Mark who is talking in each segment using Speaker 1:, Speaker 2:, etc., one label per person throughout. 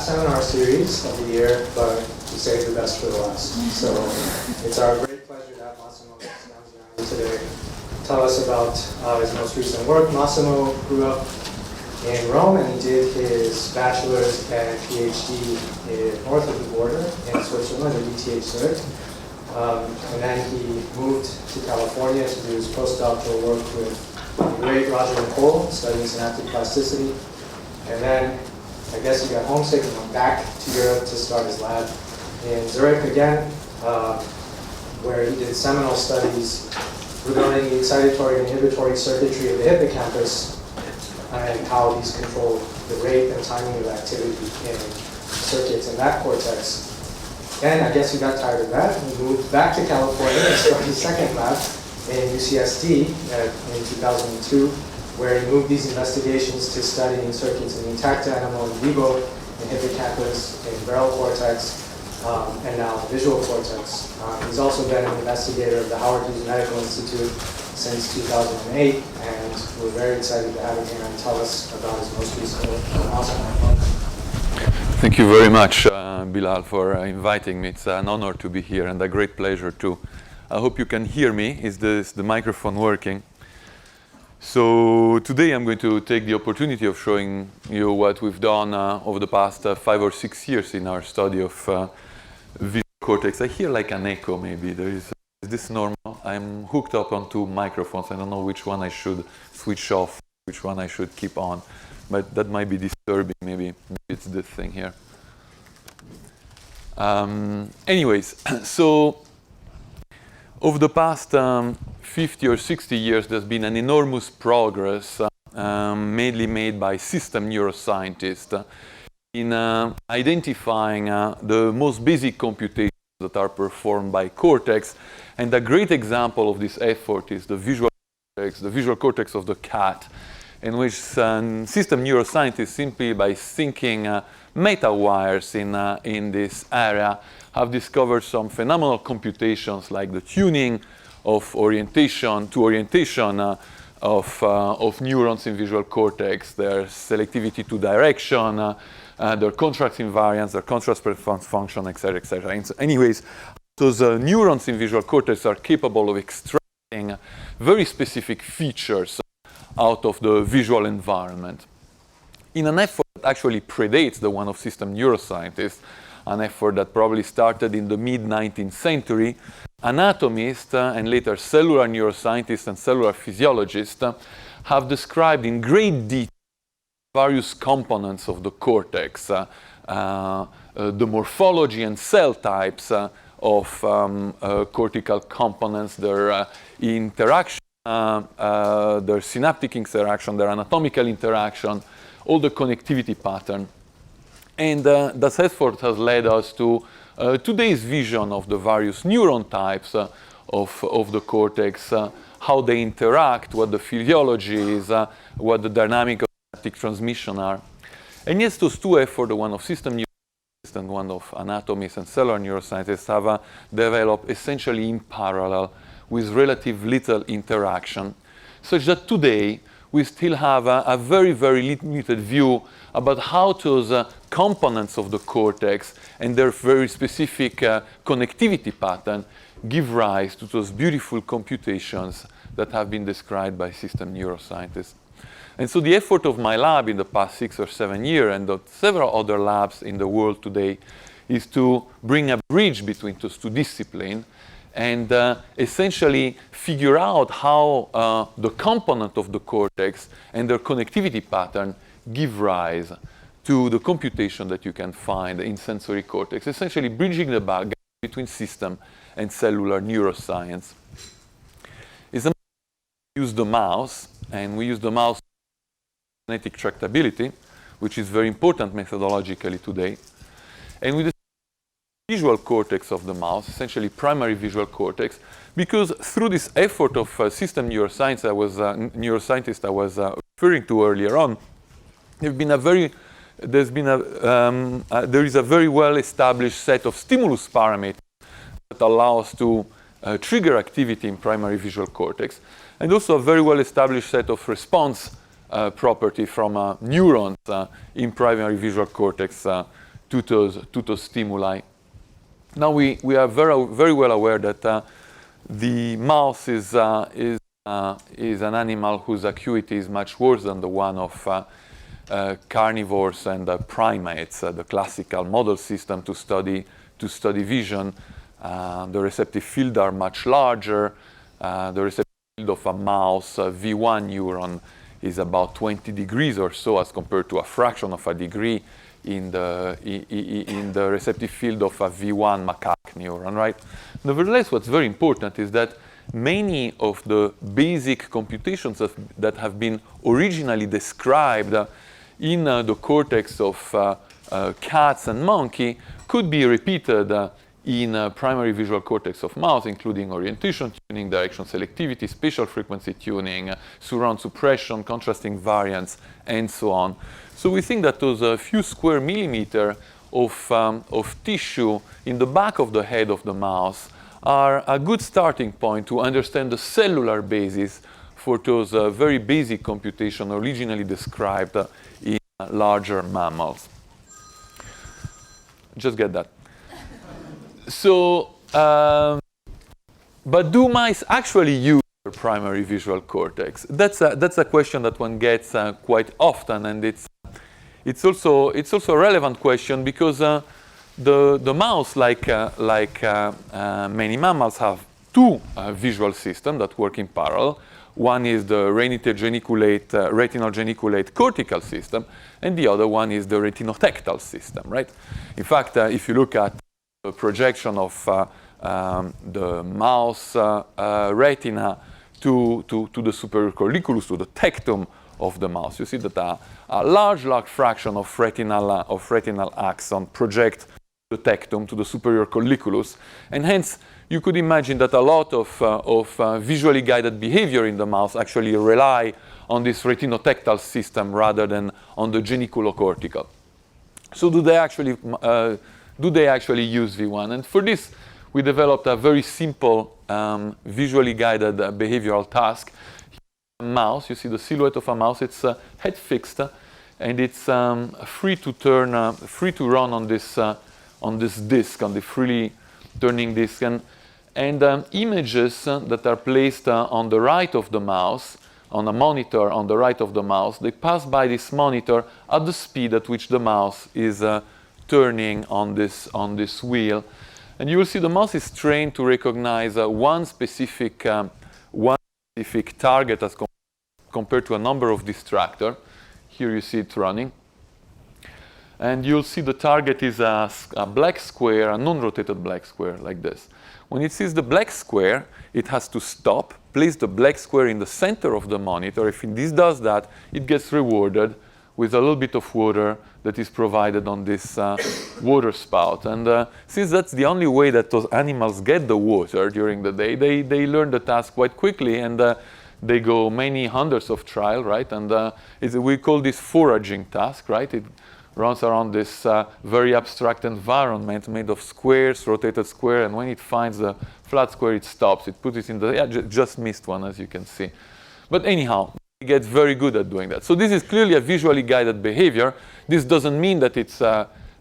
Speaker 1: seminar series of the year, but we saved the best for the last. So it's our great pleasure to have Massimo today tell us about his most recent work. Massimo grew up in Rome, and he did his bachelor's and PhD north of the border in Switzerland at ETH Zurich. And then he moved to California to do his postdoctoral work with the great Roger McColl, studying synaptic plasticity. And then I guess he got homesick and went back to Europe to start his lab in Zurich again, where he did seminal studies regarding the excitatory and inhibitory circuitry of the hippocampus and how these control the rate and timing of activity in circuits in that cortex. And I guess he got tired of that and moved back to California and started his second lab in UCSD in 2002, where he moved these investigations to studying circuits in the intact animal, in vivo, in hippocampus, in barrel cortex, and now the visual cortex. He's also been an investigator of the Howard Hughes Medical Institute since 2008, and we're very excited to have him here and tell us about his most recent work. Awesome.
Speaker 2: Thank you very much, Bilal, for inviting me. It's an honor to be here and a great pleasure too. I hope you can hear me. Is the microphone working? So today I'm going to take the opportunity of showing you what we've done over the past 5 or 6 years in our study of visual cortex. I hear like an echo maybe. Is this normal? I'm hooked up on 2 microphones. I don't know which one I should switch off, which one I should keep on. But that might be disturbing, maybe it's this thing here. Anyways, so over the past 50 or 60 years, there's been an enormous progress, mainly made by system neuroscientists, in identifying the most basic computations that are performed by cortex. And a great example of this effort is the visual cortex of the cat, in which system neuroscientists, simply by thinking meta wires in this area, have discovered some phenomenal computations like the tuning of orientation of neurons in visual cortex, their selectivity to direction, their contrast invariance, their contrast preference function, etc., etc. And so anyways, those neurons in visual cortex are capable of extracting very specific features out of the visual environment. In an effort that actually predates the one of system neuroscientists, an effort that probably started in the mid-19th century, anatomists and later cellular neuroscientists and cellular physiologists have described in great detail various components of the cortex, the morphology and cell types of cortical components, their interaction, their synaptic interaction, their anatomical interaction, all the connectivity pattern. And that effort has led us to today's vision of the various neuron types of the cortex, how they interact, what the physiology is, what the dynamic of synaptic transmission are. And yes, those 2 efforts, the one of system neuroscientists and one of anatomists and cellular neuroscientists, have developed essentially in parallel with relative little interaction, such that today we still have a very, very limited view about how those components of the cortex and their very specific connectivity pattern give rise to those beautiful computations that have been described by system neuroscientists. And so the effort of my lab in the past 6 or 7 years and of several other labs in the world today is to bring a bridge between those 2 disciplines and essentially figure out how the component of the cortex and their connectivity pattern give rise to the computation that you can find in sensory cortex, essentially bridging the gap between system and cellular neuroscience. We use the mouse, and we use the mouse for genetic tractability, which is very important methodologically today. And we visual cortex of the mouse, essentially primary visual cortex, because through this effort of system neuroscience neuroscientist I was referring to earlier on, there is a very well-established set of stimulus parameters that allow us to trigger activity in primary visual cortex, and also a very well-established set of response property from neurons in primary visual cortex to those stimuli. Now we are very well aware that the mouse is an animal whose acuity is much worse than the one of carnivores and primates, the classical model system to study vision. The receptive fields are much larger. The receptive field of a mouse V1 neuron is about 20 degrees or so, as compared to a fraction of a degree in the receptive field of a V1 macaque neuron, right? Nevertheless, what's very important is that many of the basic computations that have been originally described in the cortex of cats and monkey could be repeated in primary visual cortex of mouse, including orientation tuning, direction selectivity, spatial frequency tuning, surround suppression, contrasting variance, and so on. So we think that those few square millimeter of tissue in the back of the head of the mouse are a good starting point to understand the cellular basis for those very basic computations originally described in larger mammals. Just get that. So, but do mice actually use their primary visual cortex? That's a question that one gets quite often, and it's also a relevant question because the mouse, like many mammals, have two visual systems that work in parallel. One is the retinal geniculate cortical system, and the other one is the retinotectal system, right? In fact, if you look at the projection of the mouse retina to the superior colliculus, to the tectum of the mouse, you see that a large fraction of retinal axon project the tectum to the superior colliculus, and hence you could imagine that a lot of visually guided behavior in the mouse actually rely on this retinotectal system rather than on the geniculocortical. So do they actually use V1? And for this, we developed a very simple visually guided behavioral task. A mouse, you see the silhouette of a mouse, it's head fixed, and it's free to run on this disk, on the freely turning disk, and images that are placed on the right of the mouse, on a monitor on the right of the mouse, they pass by this monitor at the speed at which the mouse is turning on this wheel. And you will see the mouse is trained to recognize one specific target as compared to a number of distractors. Here you see it running. And you'll see the target is a black square, a non-rotated black square like this. When it sees the black square, it has to stop, place the black square in the center of the monitor. If this does that, it gets rewarded with a little bit of water that is provided on this water spout. And since that's the only way that those animals get the water during the day, they learn the task quite quickly, and they go many hundreds of trials, right? And we call this foraging task, right? It runs around this very abstract environment made of squares, rotated square, and when it finds the flat square, it stops. It puts it in the, just missed one, as you can see. But anyhow, it gets very good at doing that. So this is clearly a visually guided behavior. This doesn't mean that it's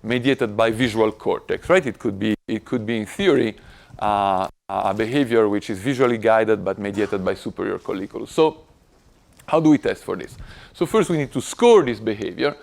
Speaker 2: mediated by visual cortex, right? It could be in theory, a behavior which is visually guided but mediated by superior colliculus. So how do we test for this? So first we need to score this behavior.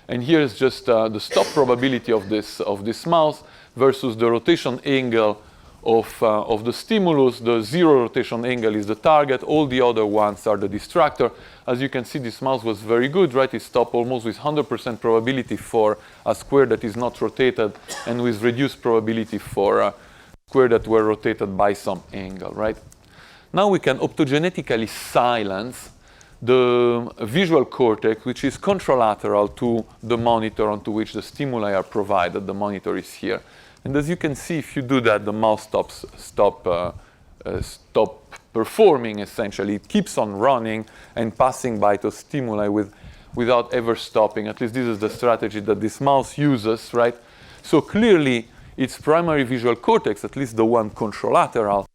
Speaker 2: And here is just the stop probability of this mouse versus the rotation angle of the stimulus. The zero rotation angle is the target. All the other ones are the distractor. As you can see, this mouse was very good, right? It stopped almost with 100% probability for a square that is not rotated, and with reduced probability for a square that were rotated by some angle, right? Now we can optogenetically silence the visual cortex, which is contralateral to the monitor onto which the stimuli are provided. The monitor is here. And as you can see, if you do that, the mouse stop performing, essentially. It keeps on running and passing by the stimuli without ever stopping. At least this is the strategy that this mouse uses, right? So clearly, its primary visual cortex, at least the one contralateral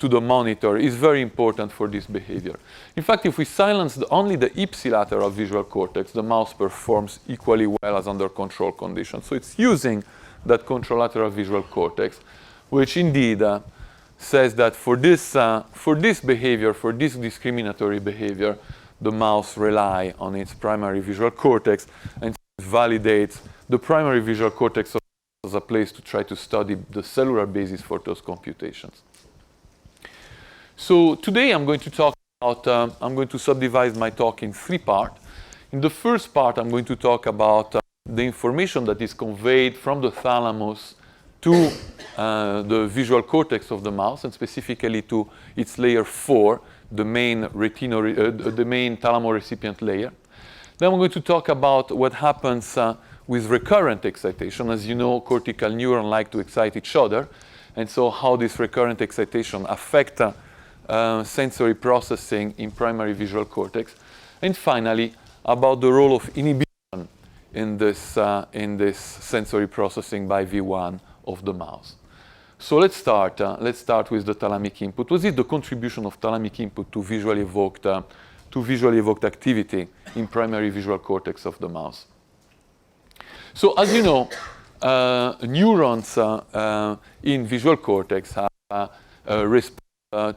Speaker 2: to the monitor is very important for this behavior. In fact, if we silence only the ipsilateral visual cortex, the mouse performs equally well as under control conditions. So it's using that contralateral visual cortex, which indeed says that for this behavior, for this discriminatory behavior, the mouse rely on its primary visual cortex and validates the primary visual cortex as a place to try to study the cellular basis for those computations. So today I'm going to talk about, I'm going to subdivide my talk in 3 parts. In the first part, I'm going to talk about the information that is conveyed from the thalamus to the visual cortex of the mouse, and specifically to its layer 4, the main thalamo-recipient layer. Then I'm going to talk about what happens with recurrent excitation. As you know, cortical neurons like to excite each other, and so how this recurrent excitation affect sensory processing in primary visual cortex. And finally, about the role of inhibition in this sensory processing by V1 of the mouse. So let's start with the thalamic input. What is the contribution of thalamic input to visually evoked activity in primary visual cortex of the mouse? So as you know, neurons in visual cortex have respond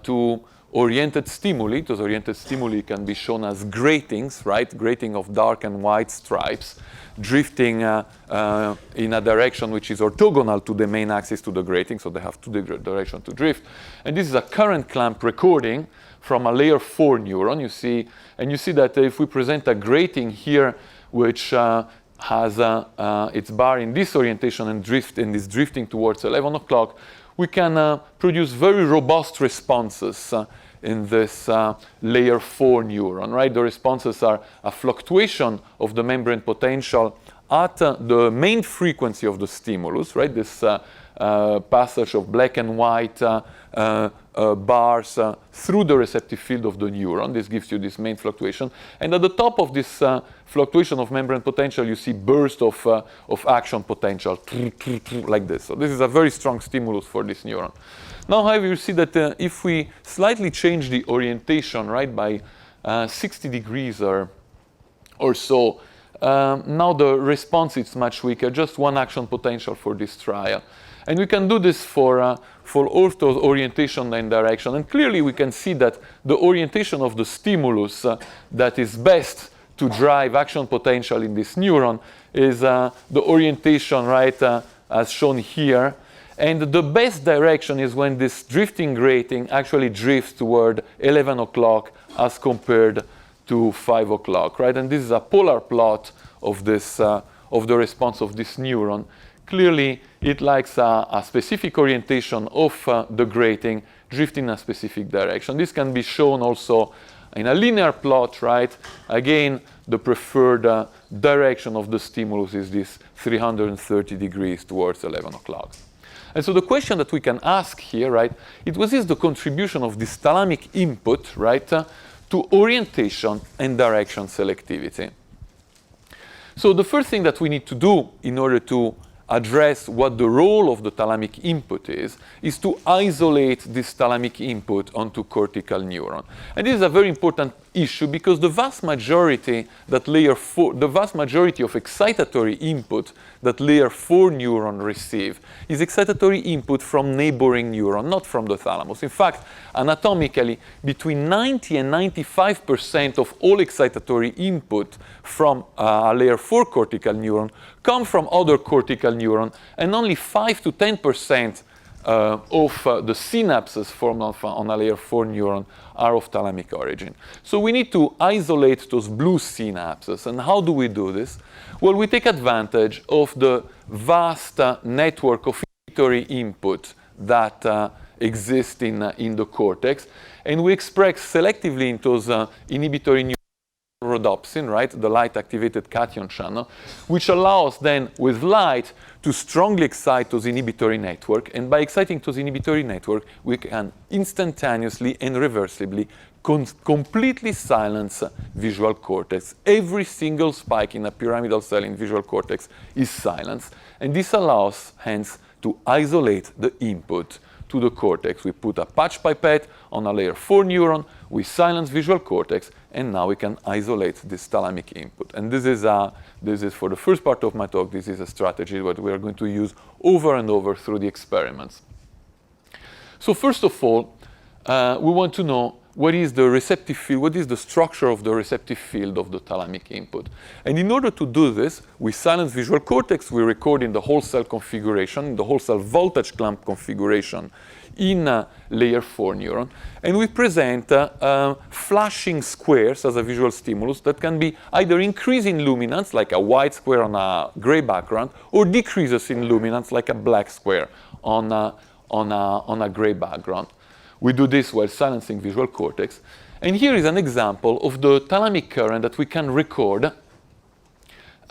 Speaker 2: to oriented stimuli. Those oriented stimuli can be shown as gratings, right? Grating of dark and white stripes, drifting in a direction which is orthogonal to the main axis to the grating, so they have 2 directions to drift. And this is a current clamp recording from a layer 4 neuron. You see that if we present a grating here, which has its bar in this orientation and is drifting towards 11 o'clock, we can produce very robust responses in this layer 4 neuron, right? The responses are a fluctuation of the membrane potential at the main frequency of the stimulus, right? This passage of black and white bars through the receptive field of the neuron. This gives you this main fluctuation. And at the top of this fluctuation of membrane potential, you see burst of action potential, like this. So this is a very strong stimulus for this neuron. Now, however, you see that if we slightly change the orientation, right, by 60 degrees or so, now the response is much weaker, just 1 action potential for this trial. And we can do this for ortho orientation and direction. And clearly we can see that the orientation of the stimulus that is best to drive action potential in this neuron is the orientation, right, as shown here. And the best direction is when this drifting grating actually drifts toward 11 o'clock as compared to 5 o'clock, right? And this is a polar plot of this of the response of this neuron. Clearly, it likes a specific orientation of the grating drifting in a specific direction. This can be shown also in a linear plot, right? Again, the preferred direction of the stimulus is this 330 degrees towards 11 o'clock. And so the question that we can ask here, right, what is the contribution of this thalamic input, right, to orientation and direction selectivity? So the first thing that we need to do in order to address what the role of the thalamic input is to isolate this thalamic input onto cortical neuron. And this is a very important issue because the vast majority of excitatory input that layer 4 neuron receive is excitatory input from neighboring neuron, not from the thalamus. In fact, anatomically, between 90 and 95% of all excitatory input from a layer 4 cortical neuron come from other cortical neuron, and only 5 to 10% of the synapses formed on a layer 4 neuron are of thalamic origin. So we need to isolate those blue synapses. And how do we do this? Well, we take advantage of the vast network of inhibitory input that exists in the cortex, and we express selectively into those inhibitory neurons rhodopsin, right, the light-activated cation channel, which allows then with light to strongly excite those inhibitory network. And by exciting those inhibitory network, we can instantaneously and reversibly completely silence visual cortex. Every single spike in a pyramidal cell in visual cortex is silenced. And this allows, hence, to isolate the input to the cortex. We put a patch pipette on a layer 4 neuron, we silence visual cortex, and now we can isolate this thalamic input. And this is for the first part of my talk, this is a strategy that we are going to use over and over through the experiments. So first of all, we want to know what is the receptive field, what is the structure of the receptive field of the thalamic input. And in order to do this, we silence visual cortex, we record in the whole cell configuration, the whole cell voltage clamp configuration in layer 4 neuron, and we present flashing squares as a visual stimulus that can be either increase in luminance, like a white square on a gray background, or decreases in luminance, like a black square on a gray background. We do this while silencing visual cortex. And here is an example of the thalamic current that we can record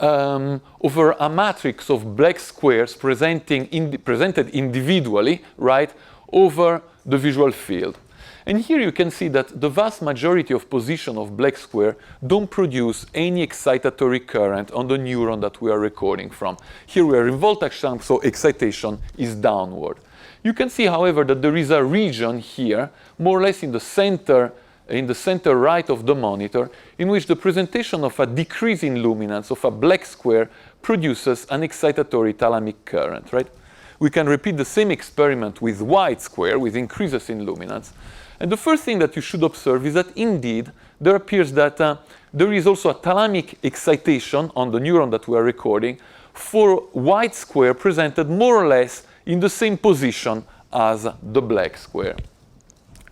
Speaker 2: over a matrix of black squares presented individually, right, over the visual field. And here you can see that the vast majority of position of black square don't produce any excitatory current on the neuron that we are recording from. Here we are in voltage clamp, so excitation is downward. You can see, however, that there is a region here, more or less in the center right of the monitor, in which the presentation of a decrease in luminance of a black square produces an excitatory thalamic current, right? We can repeat the same experiment with white square, with increases in luminance. And the first thing that you should observe is that, indeed, there appears that there is also a thalamic excitation on the neuron that we are recording for white square presented more or less in the same position as the black square.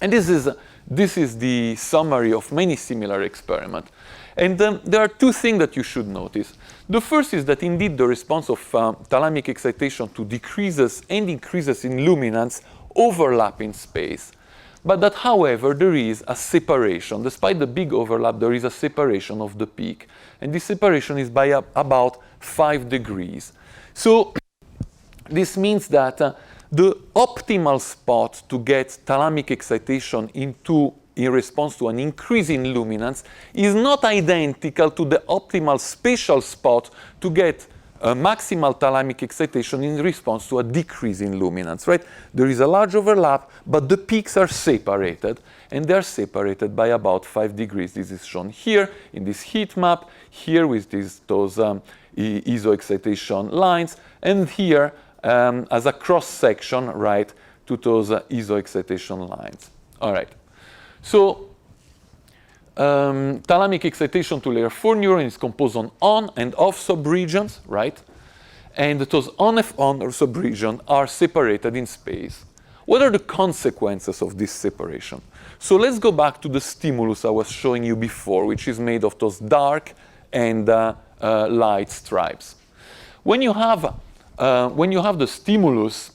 Speaker 2: And this is the summary of many similar experiments. And there are two things that you should notice. The first is that indeed the response of thalamic excitation to decreases and increases in luminance overlap in space. But that, however, there is a separation. Despite the big overlap, there is a separation of the peak. And this separation is by about 5 degrees. So this means that the optimal spot to get thalamic excitation in response to an increase in luminance is not identical to the optimal spatial spot to get a maximal thalamic excitation in response to a decrease in luminance, right? There is a large overlap, but the peaks are separated, and they are separated by about 5 degrees. This is shown here in this heat map, here with those iso-excitation lines, and here as a cross-section, right, to those iso-excitation lines. All right. So thalamic excitation to layer 4 neuron is composed on and off subregions, right? And those on subregions are separated in space. What are the consequences of this separation? So let's go back to the stimulus I was showing you before, which is made of those dark and light stripes. When you have the stimulus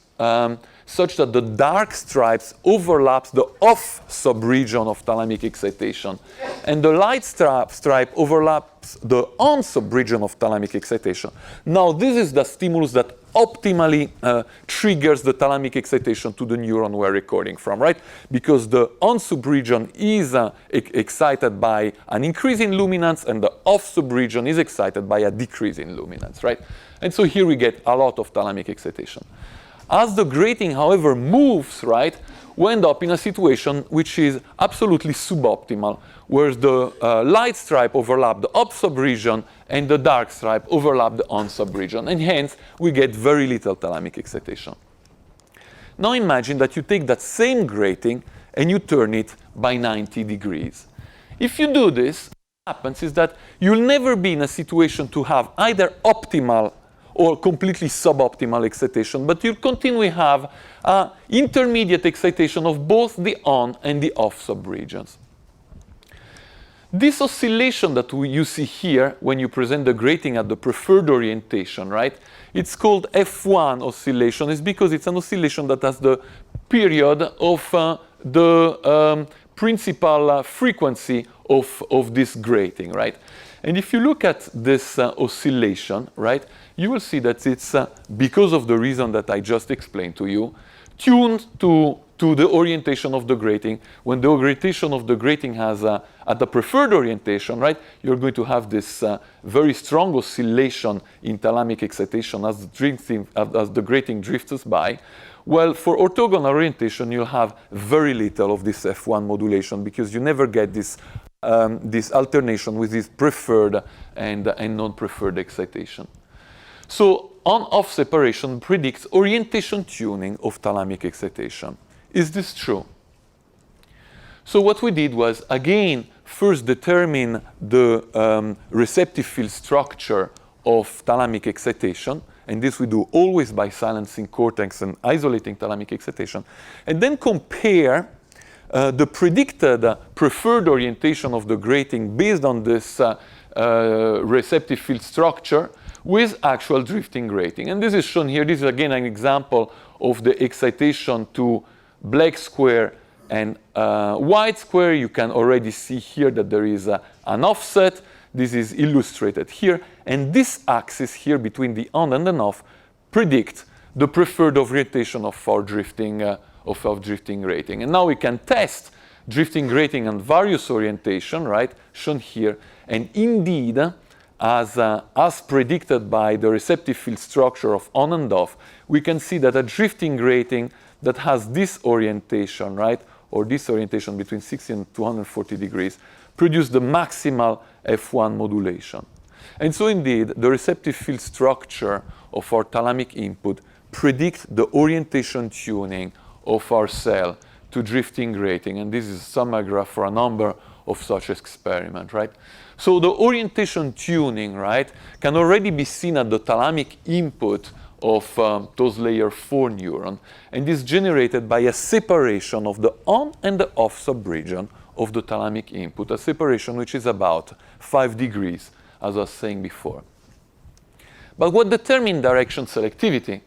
Speaker 2: such that the dark stripes overlaps the off subregion of thalamic excitation, and the light stripe overlaps the on subregion of thalamic excitation. Now, this is the stimulus that optimally triggers the thalamic excitation to the neuron we're recording from, right? Because the on subregion is excited by an increase in luminance, and the off subregion is excited by a decrease in luminance, right? And so here we get a lot of thalamic excitation. As the grating, however, moves, right, we end up in a situation which is absolutely suboptimal, where the light stripe overlap the up subregion and the dark stripe overlap the on subregion, and hence we get very little thalamic excitation. Now imagine that you take that same grating and you turn it by 90 degrees. If you do this, what happens is that you'll never be in a situation to have either optimal or completely suboptimal excitation, but you'll continually have intermediate excitation of both the on and the off subregions. This oscillation that you see here when you present the grating at the preferred orientation, right? It's called F1 oscillation. It's because it's an oscillation that has the period of the principal frequency of this grating, right? And if you look at this oscillation, right, you will see that it's, because of the reason that I just explained to you, tuned to to the orientation of the grating. When the orientation of the grating has at the preferred orientation, right, you're going to have this very strong oscillation in thalamic excitation as the grating drifts by. Well, for orthogonal orientation, you'll have very little of this F1 modulation because you never get this alternation with this preferred and non-preferred excitation. So on-off separation predicts orientation tuning of thalamic excitation. Is this true? So what we did was, again, first determine the receptive field structure of thalamic excitation, and this we do always by silencing cortex and isolating thalamic excitation, and then compare the predicted preferred orientation of the grating based on this receptive field structure with actual drifting grating. And this is shown here. This is again an example of the excitation to black square and white square. You can already see here that there is an offset. This is illustrated here. And this axis here between the on and the off predict the preferred orientation of our drifting grating. And now we can test drifting grating and various orientation, right, shown here. And indeed, as predicted by the receptive field structure of on and off, we can see that a drifting grating that has this orientation, right, or this orientation between 60 and 240 degrees, produce the maximal F1 modulation. And so indeed, the receptive field structure of our thalamic input predict the orientation tuning of our cell to drifting grating. And this is a summary graph for a number of such experiments, right? So the orientation tuning, right, can already be seen at the thalamic input of those layer 4 neuron, and is generated by a separation of the on and the off subregion of the thalamic input, a separation which is about 5 degrees, as I was saying before. But what determines direction selectivity?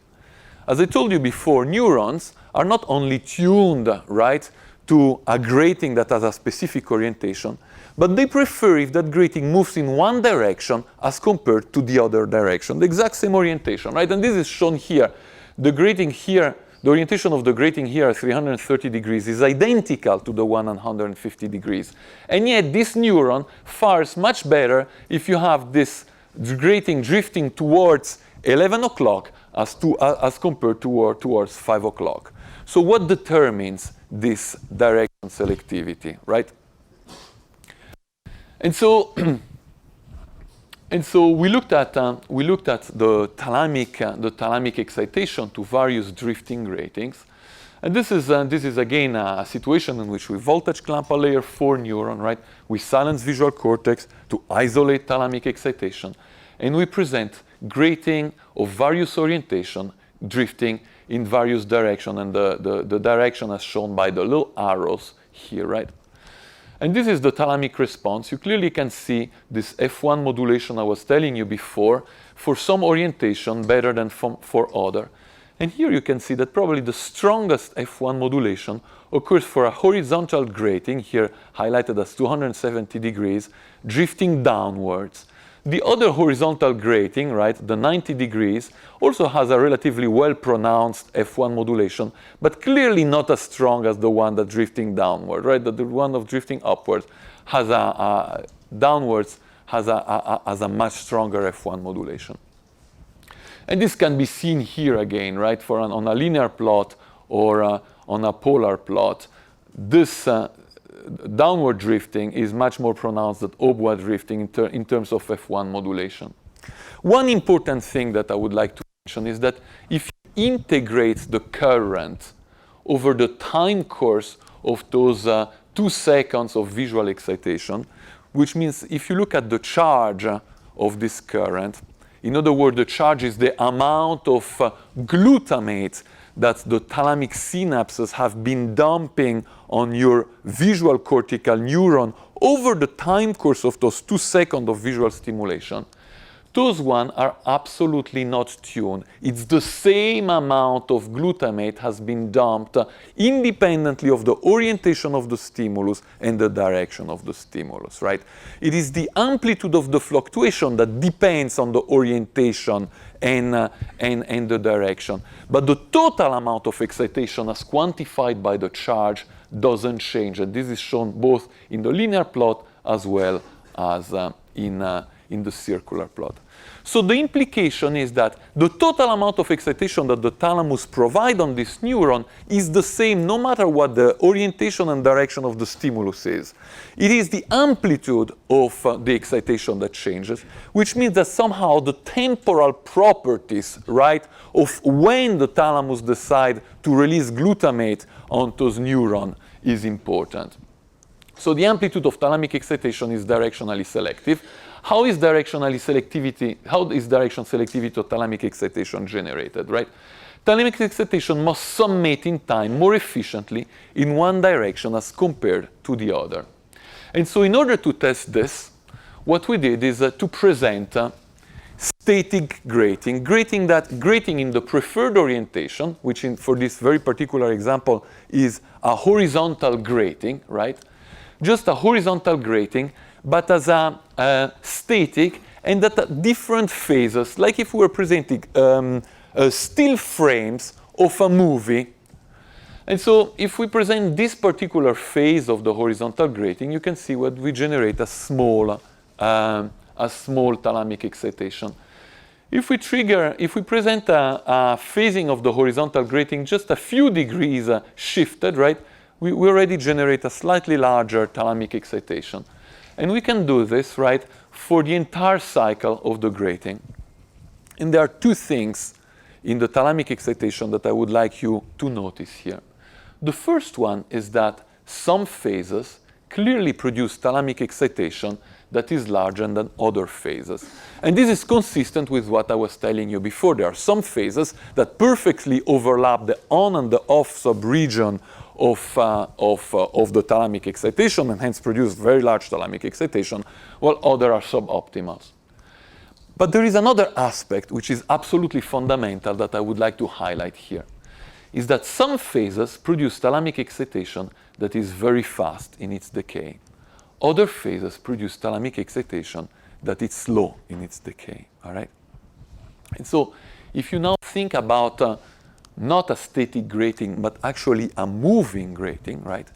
Speaker 2: As I told you before, neurons are not only tuned, right, to a grating that has a specific orientation, but they prefer if that grating moves in one direction as compared to the other direction, the exact same orientation, right? And this is shown here. The grating here, the orientation of the grating here at 330 degrees is identical to the one at 150 degrees. And yet this neuron fares much better if you have this grating drifting towards 11 o'clock as compared to towards 5 o'clock. So what determines this direction selectivity, right? And so we looked at the thalamic excitation to various drifting gratings, and this is again a situation in which we voltage clamp a layer 4 neuron, right? We silence visual cortex to isolate thalamic excitation, and we present grating of various orientation drifting in various directions, and the direction as shown by the little arrows here, right? And this is the thalamic response. You clearly can see this F1 modulation I was telling you before for some orientation better than for other. And here you can see that probably the strongest F1 modulation occurs for a horizontal grating, here highlighted as 270 degrees, drifting downwards. The other horizontal grating, right, the 90 degrees, also has a relatively well-pronounced F1 modulation, but clearly not as strong as the one that's drifting downward, right? The one of drifting upwards has downwards has a much stronger F1 modulation. And this can be seen here again, right, on a linear plot or on a polar plot. This downward drifting is much more pronounced than upward drifting in terms of F1 modulation. One important thing that I would like to mention is that if you integrate the current over the time course of those 2 seconds of visual excitation, which means if you look at the charge of this current, in other words, the charge is the amount of glutamate that the thalamic synapses have been dumping on your visual cortical neuron over the time course of those 2 seconds of visual stimulation. those ones are absolutely not tuned. It's the same amount of glutamate has been dumped independently of the orientation of the stimulus and the direction of the stimulus, right? It is the amplitude of the fluctuation that depends on the orientation and the direction. But the total amount of excitation as quantified by the charge doesn't change. And this is shown both in the linear plot as well as in the circular plot. So the implication is that the total amount of excitation that the thalamus provides on this neuron is the same no matter what the orientation and direction of the stimulus is. It is the amplitude of the excitation that changes, which means that somehow the temporal properties, right, of when the thalamus decides to release glutamate onto the neuron is important. So the amplitude of thalamic excitation is directionally selective. How is direction selectivity of thalamic excitation generated, right? Thalamic excitation must summate in time more efficiently in one direction as compared to the other. And so in order to test this, what we did is to present static grating in the preferred orientation, which for this very particular example is a horizontal grating, right? Just a horizontal grating, but as a static and at different phases, like if we were presenting still frames of a movie. And so if we present this particular phase of the horizontal grating, you can see what we generate a small thalamic excitation. If we present a phasing of the horizontal grating just a few degrees shifted, right, we already generate a slightly larger thalamic excitation. And we can do this, right, for the entire cycle of the grating. And there are two things in the thalamic excitation that I would like you to notice here. The first one is that some phases clearly produce thalamic excitation that is larger than other phases. And this is consistent with what I was telling you before. There are some phases that perfectly overlap the on and the off subregion of the thalamic excitation and hence produce very large thalamic excitation, while others are suboptimals. But there is another aspect which is absolutely fundamental that I would like to highlight here, is that some phases produce thalamic excitation that is very fast in its decay. Other phases produce thalamic excitation that is slow in its decay, all right? And so if you now think about not a static grating, but actually a moving grating, right?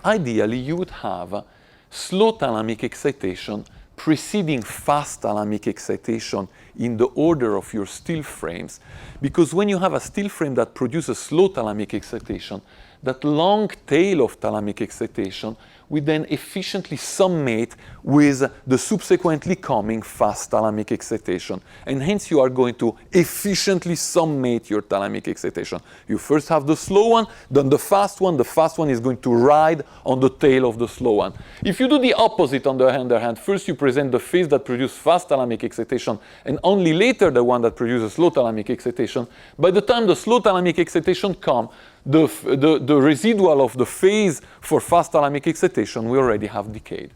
Speaker 2: Ideally, you would have slow thalamic excitation preceding fast thalamic excitation in the order of your still frames, because when you have a still frame that produces slow thalamic excitation, that long tail of thalamic excitation we then efficiently summate with the subsequently coming fast thalamic excitation. And hence you are going to efficiently summate your thalamic excitation. You first have the slow one, then the fast one. The fast one is going to ride on the tail of the slow one. If you do the opposite on the other hand, first you present the phase that produces fast thalamic excitation and only later the one that produces slow thalamic excitation, by the time the slow thalamic excitation comes, the residual of the phase for fast thalamic excitation we already have decayed.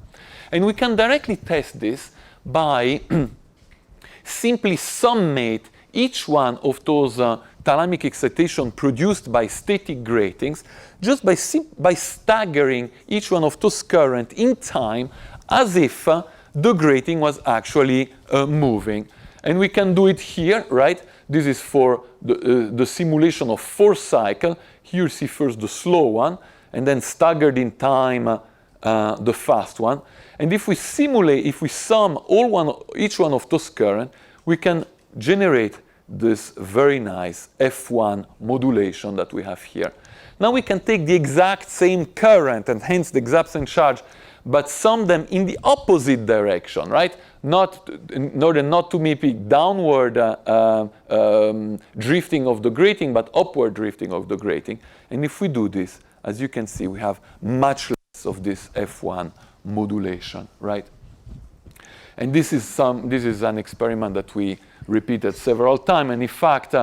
Speaker 2: And we can directly test this by simply summate each one of those thalamic excitation produced by static gratings just by staggering each one of those currents in time as if the grating was actually moving. And we can do it here, right? This is for the simulation of 4 cycles. Here you see first the slow one, and then staggered in time the fast one. And if we sum each one of those currents, we can generate this very nice F1 modulation that we have here. Now we can take the exact same current and hence the exact same charge, but sum them in the opposite direction, right? In order not to maybe downward drifting of the grating, but upward drifting of the grating. And if we do this, as you can see, we have much less of this F1 modulation, right? And this is an experiment that we repeated several times. And in fact,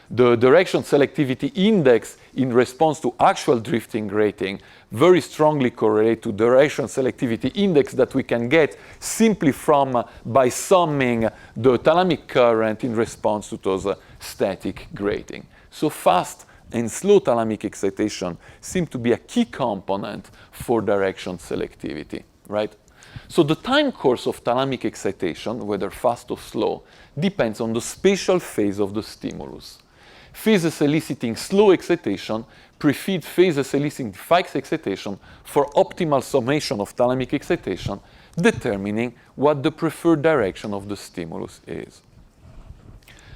Speaker 2: the direction selectivity index in response to actual drifting grating very strongly correlate to direction selectivity index that we can get simply from by summing the thalamic current in response to those static grating. So fast and slow thalamic excitation seem to be a key component for direction selectivity, right? So the time course of thalamic excitation, whether fast or slow, depends on the spatial phase of the stimulus. Phases eliciting slow excitation precede phases eliciting fast excitation for optimal summation of thalamic excitation, determining what the preferred direction of the stimulus is.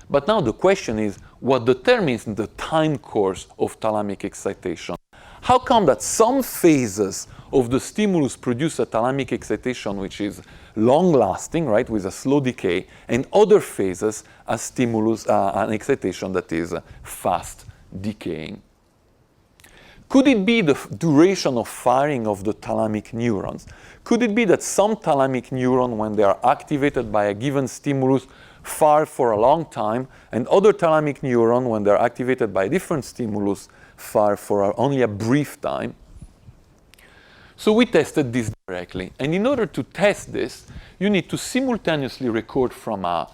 Speaker 2: But now the question is, what determines the time course of thalamic excitation? How come that some phases of the stimulus produce a thalamic excitation which is long-lasting, right, with a slow decay, and other phases a stimulus, an excitation that is fast decaying? Could it be the duration of firing of the thalamic neurons? Could it be that some thalamic neuron, when they are activated by a given stimulus, fire for a long time, and other thalamic neuron, when they're activated by a different stimulus, fire for only a brief time? So we tested this directly. And in order to test this, you need to simultaneously record from a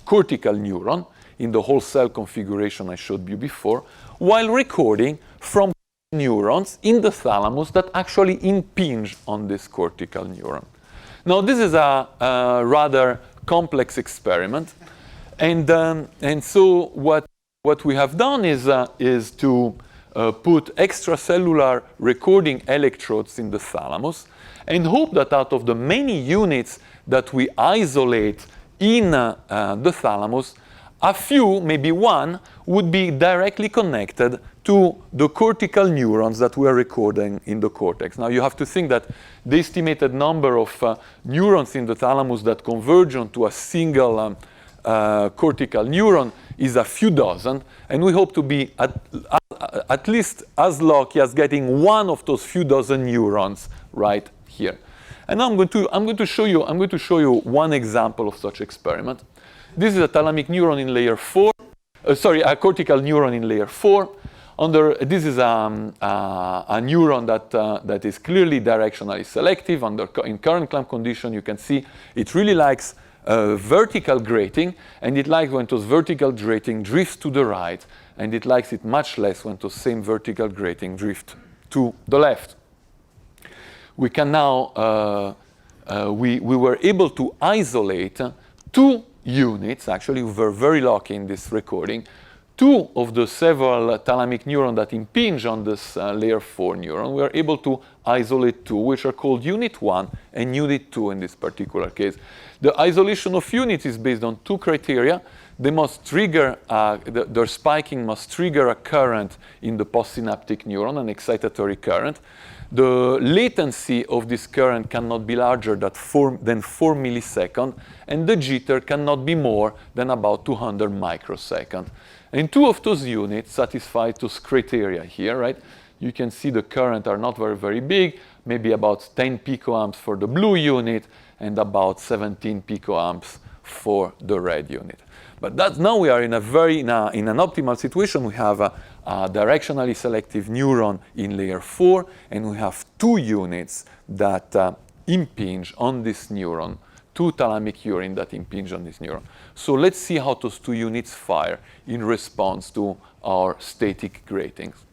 Speaker 2: cortical neuron in the whole cell configuration I showed you before, while recording from neurons in the thalamus that actually impinge on this cortical neuron. Now, this is a rather complex experiment. And so what we have done is to put extracellular recording electrodes in the thalamus and hope that out of the many units that we isolate in the thalamus, a few, maybe one, would be directly connected to the cortical neurons that we are recording in the cortex. Now, you have to think that the estimated number of neurons in the thalamus that converge onto a single cortical neuron is a few dozen, and we hope to be at least as lucky as getting one of those few dozen neurons right here. And now I'm going to show you one example of such experiment. This is a thalamic neuron in layer 4. A cortical neuron in layer 4. This is a neuron that is clearly directionally selective. In current clamp condition, you can see it really likes vertical grating, and it likes when those vertical grating drifts to the right, and it likes it much less when those same vertical grating drift to the left. We can now, we were able to isolate two units. Actually, we were very lucky in this recording. Two of the several thalamic neurons that impinge on this layer 4 neuron, we are able to isolate two, which are called unit 1 and unit 2 in this particular case. The isolation of units is based on two criteria. They must trigger, their spiking must trigger a current in the postsynaptic neuron, an excitatory current. The latency of this current cannot be larger than 4 milliseconds, and the jitter cannot be more than about 200 microseconds. And two of those units satisfy those criteria here, right? You can see the current are not very, very big, maybe about 10 picoamps for the blue unit and about 17 picoamps for the red unit. But now we are in an optimal situation. We have a directionally selective neuron in layer 4, and we have two units that impinge on this neuron, two thalamic urine that impinge on this neuron. So let's see how those two units fire in response to our static gratings.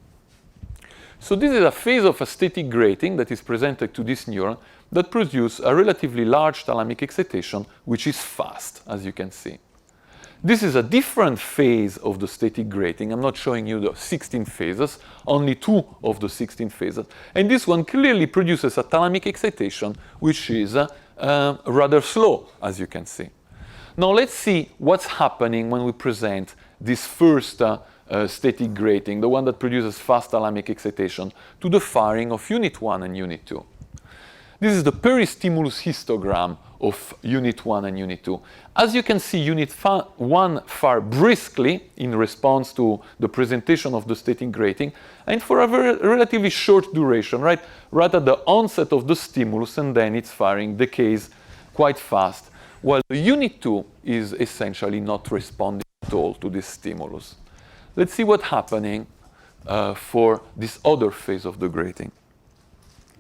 Speaker 2: So this is a phase of a static grating that is presented to this neuron that produces a relatively large thalamic excitation, which is fast, as you can see. This is a different phase of the static grating. I'm not showing you the 16 phases, only two of the 16 phases. And this one clearly produces a thalamic excitation, which is rather slow, as you can see. Now let's see what's happening when we present this first static grating, the one that produces fast thalamic excitation, to the firing of unit 1 and unit 2. This is the peristimulus histogram of unit 1 and unit 2. As you can see, unit 1 fire briskly in response to the presentation of the static grating, and for a relatively short duration, right at the onset of the stimulus, and then its firing decays quite fast, while the unit 2 is essentially not responding at all to this stimulus. Let's see what's happening for this other phase of the grating.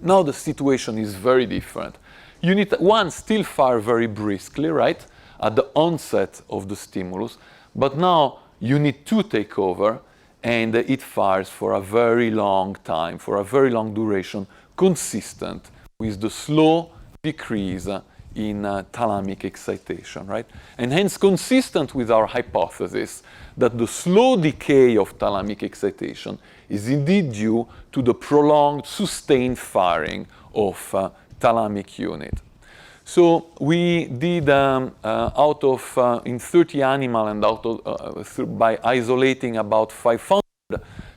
Speaker 2: Now the situation is very different. Unit 1 still fire very briskly, right, at the onset of the stimulus, but now Unit 2 take over, and it fires for a very long time, for a very long duration, consistent with the slow decrease in thalamic excitation, right? And hence consistent with our hypothesis that the slow decay of thalamic excitation is indeed due to the prolonged, sustained firing of thalamic unit. So we did in 30 animals and by isolating about 500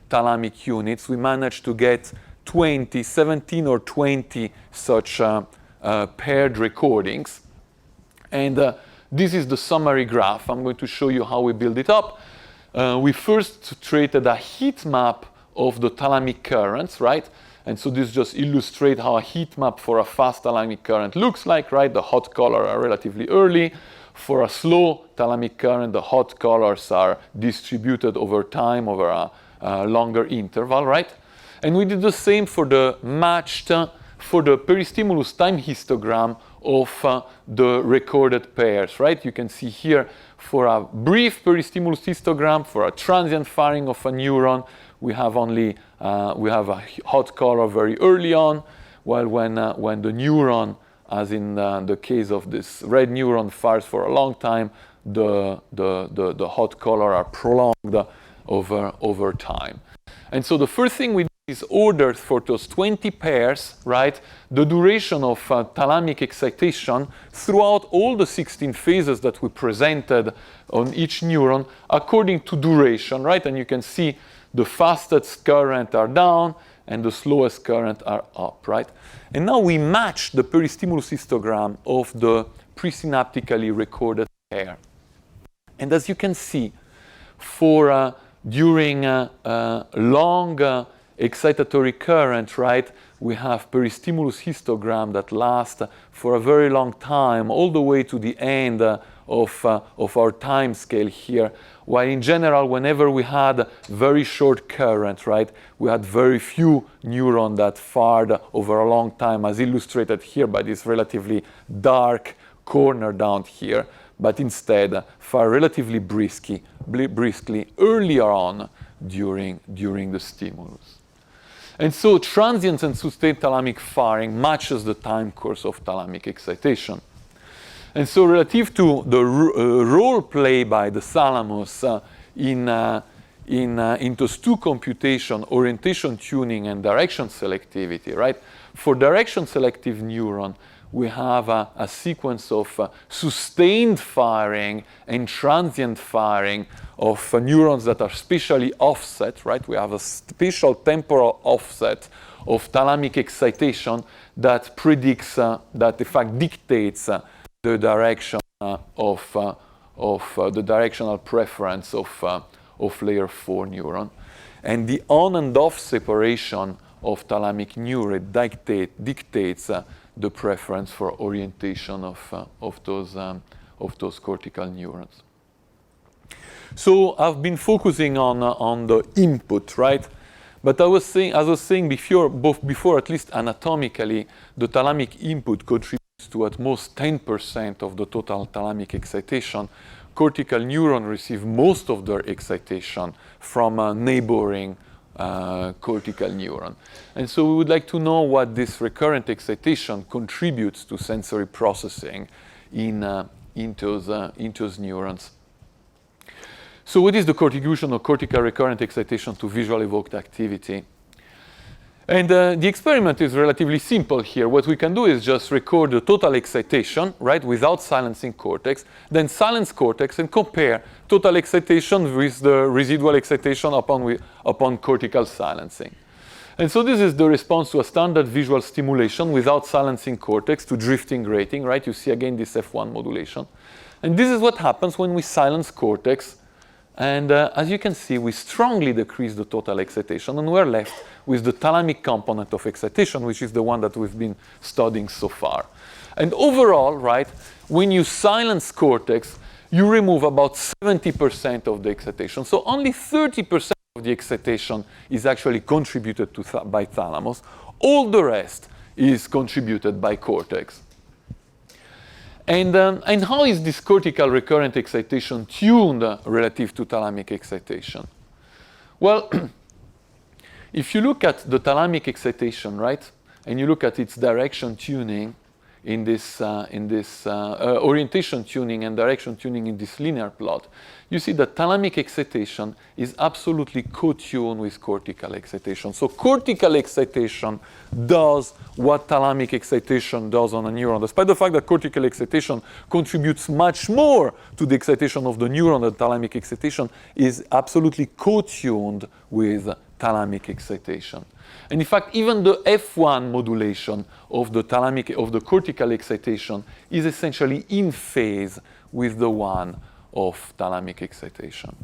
Speaker 2: thalamic units, we managed to get 17 or 20 such paired recordings. And this is the summary graph. I'm going to show you how we build it up. We first created a heat map of the thalamic currents, right? And so this just illustrates how a heat map for a fast thalamic current looks like, right? The hot colors are relatively early. For a slow thalamic current, the hot colors are distributed over time, over a longer interval, right? And we did the same for the for the peristimulus time histogram of the recorded pairs, right? You can see here for a brief peristimulus histogram, for a transient firing of a neuron, we have only we have a hot color very early on, while when the neuron, as in the case of this red neuron, fires for a long time, the hot color are prolonged over time. And so the first thing we do is order for those 20 pairs, right, the duration of thalamic excitation throughout all the 16 phases that we presented on each neuron according to duration, right? And you can see the fastest current are down and the slowest current are up, right? And now we match the peristimulus histogram of the presynaptically recorded pair. And as you can see, for during long excitatory current, right, we have peristimulus histogram that last for a very long time, all the way to the end of our time scale here. While in general, whenever we had very short current, right, we had very few neurons that fired over a long time, as illustrated here by this relatively dark corner down here, but instead fire relatively briskly earlier on during the stimulus. And so transient and sustained thalamic firing matches the time course of thalamic excitation. And so relative to the role played by the thalamus in those two computation, orientation tuning and direction selectivity, right? For direction selective neuron, we have a sequence of sustained firing and transient firing of neurons that are spatially offset, right? We have a spatial temporal offset of thalamic excitation that predicts, that in fact dictates the direction of the directional preference of layer 4 neuron. And the on and off separation of thalamic neuron dictates the preference for orientation of those cortical neurons. So I've been focusing on the input, right? But as I was saying before, at least anatomically, the thalamic input contributes to at most 10% of the total thalamic excitation. Cortical neurons receive most of their excitation from a neighboring cortical neuron. And so we would like to know what this recurrent excitation contributes to sensory processing in those neurons. So what is the contribution of cortical recurrent excitation to visual evoked activity? And the experiment is relatively simple here. What we can do is just record the total excitation, right, without silencing cortex, then silence cortex and compare total excitation with the residual excitation upon cortical silencing. And so this is the response to a standard visual stimulation without silencing cortex to drifting grating, right? You see again this F1 modulation. And this is what happens when we silence cortex. And as you can see, we strongly decrease the total excitation, and we're left with the thalamic component of excitation, which is the one that we've been studying so far. And overall, right, when you silence cortex, you remove about 70% of the excitation. So only 30% of the excitation is actually contributed to by thalamus. All the rest is contributed by cortex. And how is this cortical recurrent excitation tuned relative to thalamic excitation? Well, if you look at the thalamic excitation, right, and you look at its direction tuning in this orientation tuning and direction tuning in this linear plot, you see that thalamic excitation is absolutely co-tuned with cortical excitation. So cortical excitation does what thalamic excitation does on a neuron, despite the fact that cortical excitation contributes much more to the excitation of the neuron than thalamic excitation, is absolutely co-tuned with thalamic excitation. And in fact, even the F1 modulation of the cortical excitation is essentially in phase with the one of thalamic excitation.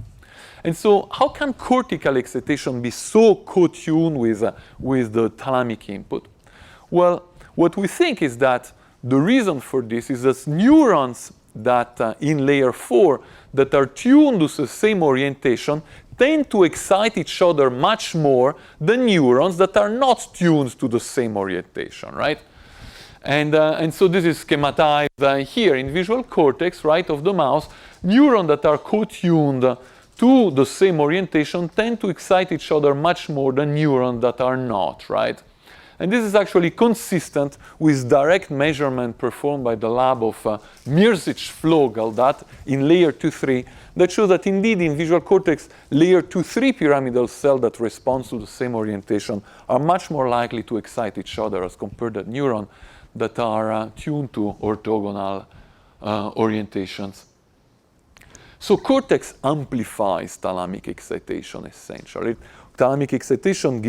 Speaker 2: And so how can cortical excitation be so co-tuned with the thalamic input? Well, what we think is that the reason for this is that neurons that in layer 4 that are tuned to the same orientation tend to excite each other much more than neurons that are not tuned to the same orientation, right? And so this is schematized here in visual cortex, right, of the mouse. Neurons that are co-tuned to the same orientation tend to excite each other much more than neurons that are not, right? And this is actually consistent with direct measurement performed by the lab of Mirzic-Flogel that in layer 2-3 that shows that indeed in visual cortex, layer 2-3 pyramidal cells that respond to the same orientation are much more likely to excite each other as compared to neurons that are tuned to orthogonal orientations. So cortex amplifies thalamic excitation essentially. Thalamic excitation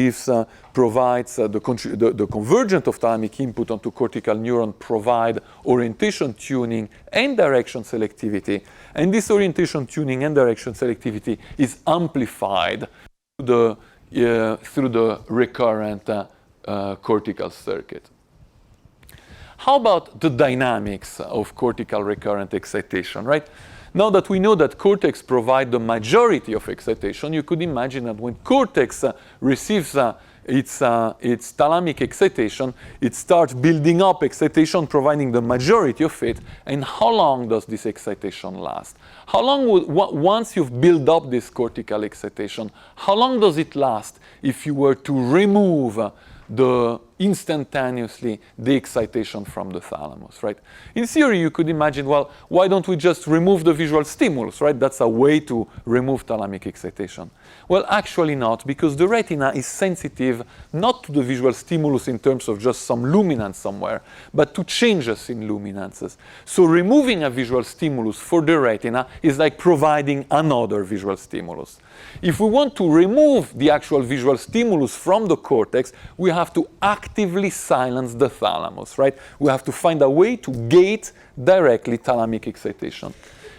Speaker 2: provides the convergence of thalamic input onto cortical neuron provide orientation tuning and direction selectivity. And this orientation tuning and direction selectivity is amplified through the recurrent cortical circuit. How about the dynamics of cortical recurrent excitation, right? Now that we know that cortex provides the majority of excitation, you could imagine that when cortex receives its thalamic excitation, it starts building up excitation, providing the majority of it. And how long does this excitation last? How long once you've built up this cortical excitation, how long does it last if you were to remove instantaneously the excitation from the thalamus, right? In theory, you could imagine, well, why don't we just remove the visual stimulus, right? That's a way to remove thalamic excitation. Well, actually not, because the retina is sensitive not to the visual stimulus in terms of just some luminance somewhere, but to changes in luminances. So removing a visual stimulus for the retina is like providing another visual stimulus. If we want to remove the actual visual stimulus from the cortex, we have to actively silence the thalamus, right? We have to find a way to gate directly thalamic excitation.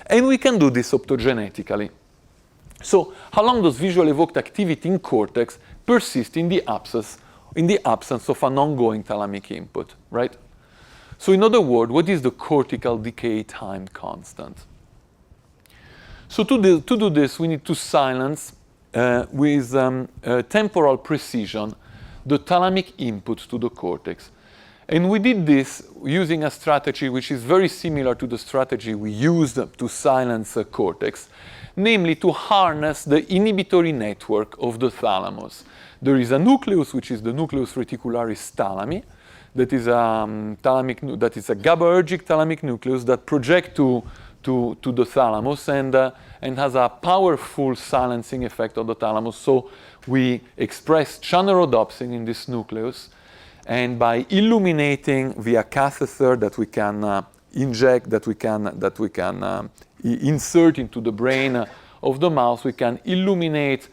Speaker 2: And we can do this optogenetically. So how long does visual evoked activity in cortex persist in the absence of an ongoing thalamic input, right? So in other words, what is the cortical decay time constant? So to do this, we need to silence with temporal precision the thalamic input to the cortex. And we did this using a strategy which is very similar to the strategy we used to silence cortex, namely to harness the inhibitory network of the thalamus. There is a nucleus, which is the nucleus reticularis thalami, that is a GABAergic thalamic nucleus that projects to the thalamus and has a powerful silencing effect on the thalamus. So we express channelrhodopsin in this nucleus, and by illuminating via catheter that we can inject, that we can insert into the brain of the mouse, we can illuminate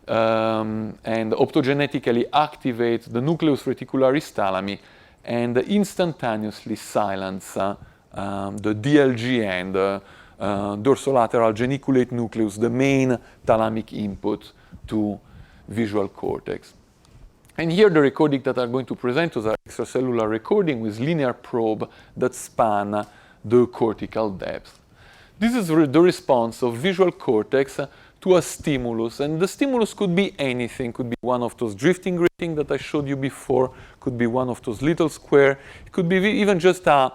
Speaker 2: and optogenetically activate the nucleus reticularis thalami and instantaneously silence the DLGN, the dorsolateral geniculate nucleus, the main thalamic input to visual cortex. And here the recording that I'm going to present is an extracellular recording with linear probe that span the cortical depth. This is the response of visual cortex to to a stimulus. And the stimulus could be anything. Could be one of those drifting grating that I showed you before. Could be one of those little square. It could be even just a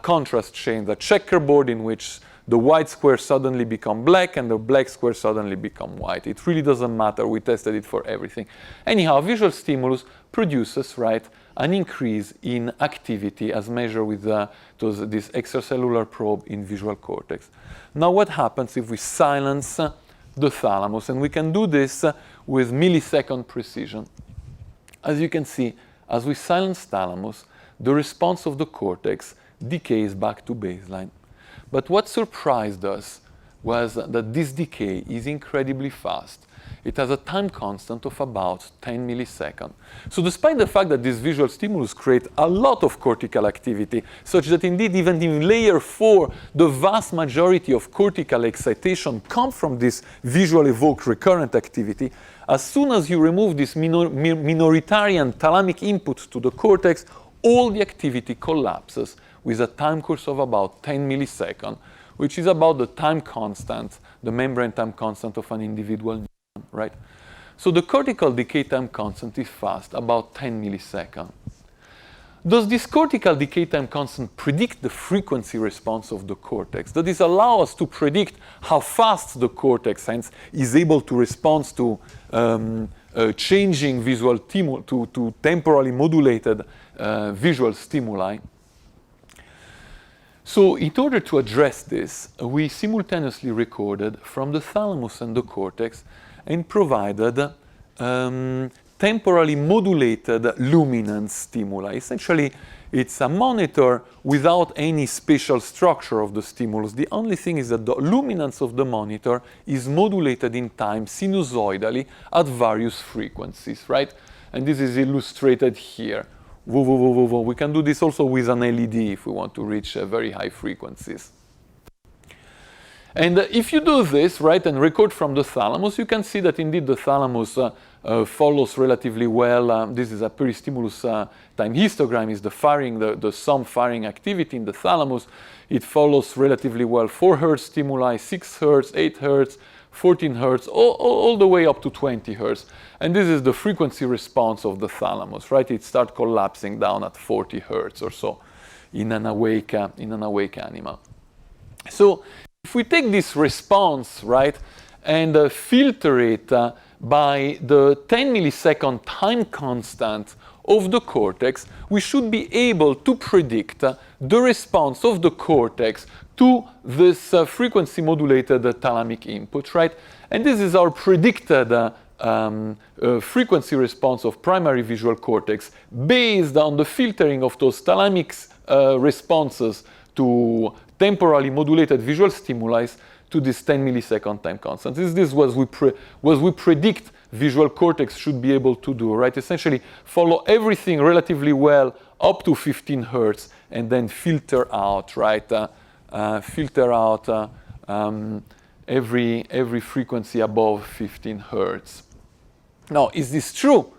Speaker 2: contrast chain, the checkerboard in which the white squares suddenly become black and the black squares suddenly become white. It really doesn't matter. We tested it for everything. Anyhow, visual stimulus produces, right, an increase in activity as measured with this extracellular probe in visual cortex. Now, what happens if we silence the thalamus? And we can do this with millisecond precision. As you can see, as we silence thalamus, the response of the cortex decays back to baseline. But what surprised us was that this decay is incredibly fast. It has a time constant of about 10 milliseconds. So despite the fact that this visual stimulus creates a lot of cortical activity, such that indeed even in layer 4, the vast majority of cortical excitation comes from this visual evoked recurrent activity, as soon as you remove this minoritarian thalamic input to the cortex, all the activity collapses with a time course of about 10 milliseconds, which is about the time constant, the membrane time constant of an individual neuron, right? So the cortical decay time constant is fast, about 10 milliseconds. Does this cortical decay time constant predict the frequency response of the cortex? Does this allow us to predict how fast the cortex hence is able to respond to changing visual to temporally modulated visual stimuli? So in order to address this, we simultaneously recorded from the thalamus and the cortex and provided temporally modulated luminance stimuli. Essentially, it's a monitor without any spatial structure of the stimulus. The only thing is that the luminance of the monitor is modulated in time sinusoidally at various frequencies, right? And this is illustrated here. We can do this also with an LED if we want to reach very high frequencies. And if you do this, right, and record from the thalamus, you can see that indeed the thalamus follows relatively well. This is a peristimulus time histogram, is the firing, the sum firing activity in the thalamus. It follows relatively well 4 Hertz stimuli, 6 Hertz, 8 Hertz, 14 Hertz, all the way up to 20 Hertz. And this is the frequency response of the thalamus, right? It starts collapsing down at 40 Hertz or so in an awake animal. So if we take this response, right, and filter it by the 10 millisecond time constant of the cortex, we should be able to predict the response of the cortex to this frequency modulated thalamic input, right? And this is our predicted frequency response of primary visual cortex based on the filtering of those thalamic responses to temporally modulated visual stimuli to this 10 millisecond time constant. This is what we predict visual cortex should be able to do, right? Essentially follow everything relatively well up to 15 Hertz and then filter out, right? Every frequency above 15 Hertz. Now, is this true?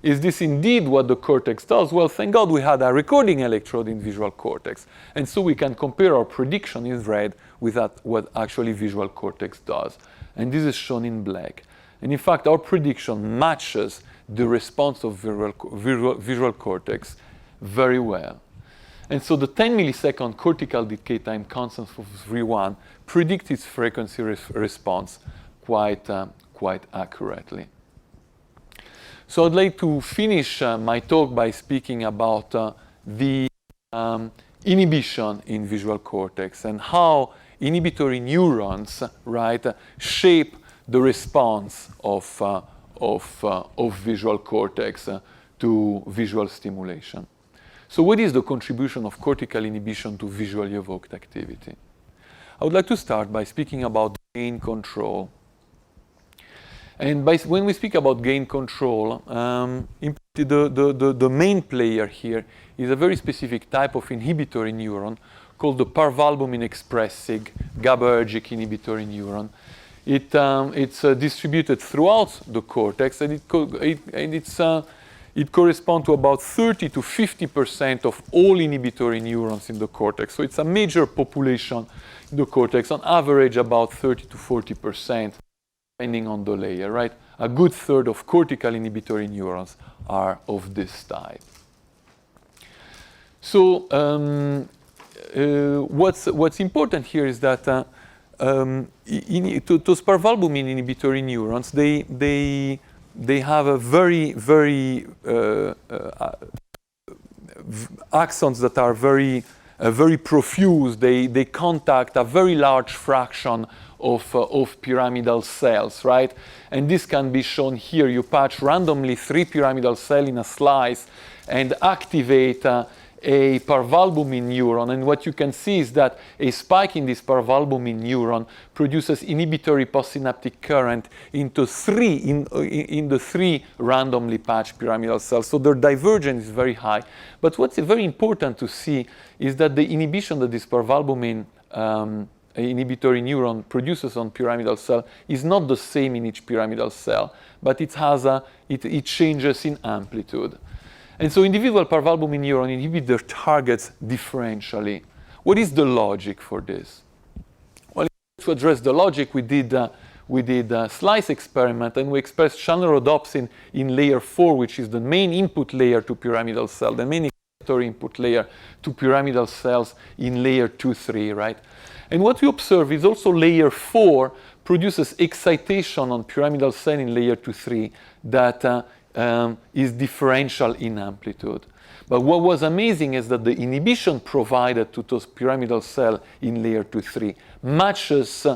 Speaker 2: Is this indeed what the cortex does? Well, thank God we had a recording electrode in visual cortex. And so we can compare our prediction in red with what actually visual cortex does. And this is shown in black. And in fact, our prediction matches the response of visual cortex very well. And so the 10 millisecond cortical decay time constant for V1 predicts its frequency response quite accurately. So I'd like to finish my talk by speaking about the inhibition in visual cortex and how inhibitory neurons, right, shape the response of visual cortex to visual stimulation. So what is the contribution of cortical inhibition to visually evoked activity? I would like to start by speaking about gain control. And when we speak about gain control, the main player here is a very specific type of inhibitory neuron called the parvalbumin expressing GABAergic inhibitory neuron. It's distributed throughout the cortex, and it corresponds to about 30 to 50% of all inhibitory neurons in the cortex. So it's a major population in the cortex, on average about 30 to 40%. depending on the layer, right? A good third of cortical inhibitory neurons are of this type. So what's important here is that those parvalbumin inhibitory neurons, they have a very axons that are very profuse. They contact a very large fraction of pyramidal cells, right? And this can be shown here. You patch randomly 3 pyramidal cells in a slice and activate a parvalbumin neuron, and what you can see is that a spike in this parvalbumin neuron produces inhibitory postsynaptic current into in the 3 randomly patched pyramidal cells. So their divergence is very high. But what's very important to see is that the inhibition that this parvalbumin inhibitory neuron produces on pyramidal cell is not the same in each pyramidal cell, but it changes in amplitude. And so individual parvalbumin neurons inhibit their targets differentially. What is the logic for this? Well, to address the logic, we did a slice experiment, and we expressed channelrhodopsin in layer 4, which is the main input layer to pyramidal cell, the main excitatory input layer to pyramidal cells in layer 2-3, right? And what we observe is also layer 4 produces excitation on pyramidal cell in layer 2-3 that is differential in amplitude. But what was amazing is that the inhibition provided to those pyramidal cells in layer 2-3 matches